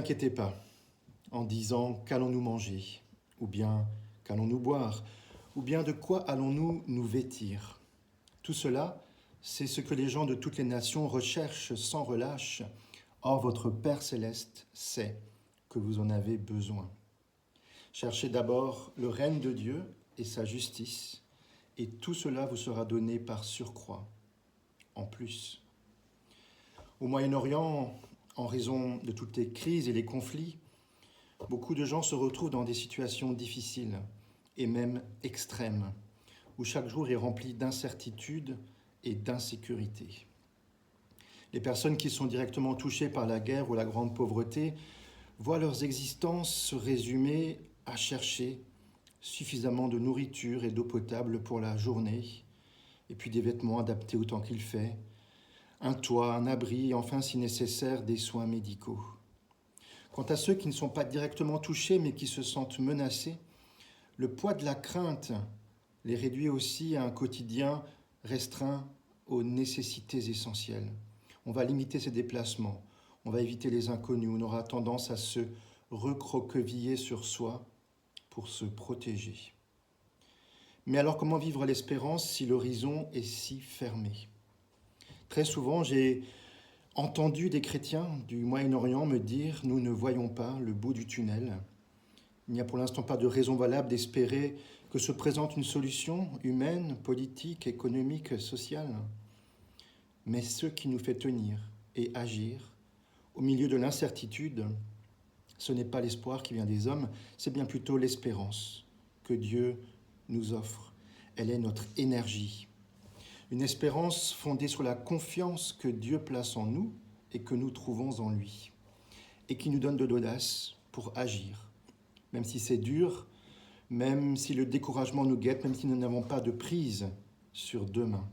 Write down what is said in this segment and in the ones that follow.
inquiétez pas en disant qu'allons-nous manger, ou bien qu'allons-nous boire, ou bien de quoi allons-nous nous vêtir. Tout cela, c'est ce que les gens de toutes les nations recherchent sans relâche. Or, votre Père céleste sait que vous en avez besoin. Cherchez d'abord le règne de Dieu et sa justice, et tout cela vous sera donné par surcroît, en plus. Au Moyen-Orient, en raison de toutes les crises et les conflits, beaucoup de gens se retrouvent dans des situations difficiles et même extrêmes, où chaque jour est rempli d'incertitudes et d'insécurité. Les personnes qui sont directement touchées par la guerre ou la grande pauvreté voient leurs existences se résumer à chercher suffisamment de nourriture et d'eau potable pour la journée, et puis des vêtements adaptés au temps qu'il fait, un toit, un abri, et enfin, si nécessaire, des soins médicaux. Quant à ceux qui ne sont pas directement touchés, mais qui se sentent menacés, le poids de la crainte les réduit aussi à un quotidien restreint aux nécessités essentielles. On va limiter ses déplacements, on va éviter les inconnus, on aura tendance à se recroqueviller sur soi pour se protéger. Mais alors comment vivre l'espérance si l'horizon est si fermé ? Très souvent, j'ai entendu des chrétiens du Moyen-Orient me dire « Nous ne voyons pas le bout du tunnel. Il n'y a pour l'instant pas de raison valable d'espérer que se présente une solution humaine, politique, économique, sociale. » Mais ce qui nous fait tenir et agir au milieu de l'incertitude, ce n'est pas l'espoir qui vient des hommes, c'est bien plutôt l'espérance que Dieu nous offre. Elle est notre énergie. Une espérance fondée sur la confiance que Dieu place en nous et que nous trouvons en lui, et qui nous donne de l'audace pour agir, même si c'est dur, même si le découragement nous guette, même si nous n'avons pas de prise sur demain.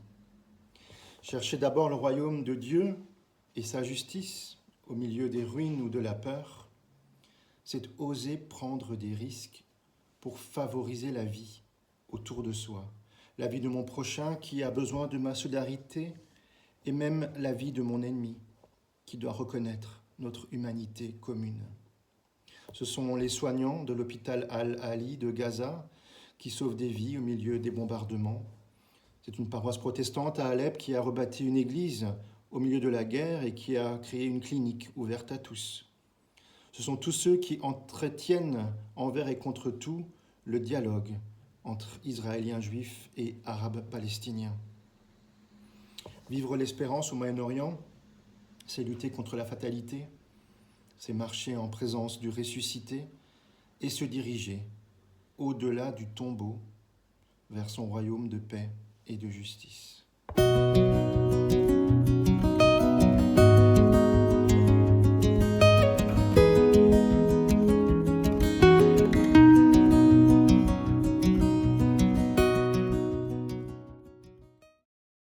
Cherchez d'abord le royaume de Dieu et sa justice au milieu des ruines ou de la peur, c'est oser prendre des risques pour favoriser la vie autour de soi, la vie de mon prochain qui a besoin de ma solidarité et même la vie de mon ennemi qui doit reconnaître notre humanité commune. Ce sont les soignants de l'hôpital Al-Ali de Gaza qui sauvent des vies au milieu des bombardements. C'est une paroisse protestante à Alep qui a rebâti une église au milieu de la guerre et qui a créé une clinique ouverte à tous. Ce sont tous ceux qui entretiennent envers et contre tout le dialogue entre Israéliens juifs et Arabes palestiniens. Vivre l'espérance au Moyen-Orient, c'est lutter contre la fatalité, c'est marcher en présence du ressuscité et se diriger au-delà du tombeau vers son royaume de paix et de justice.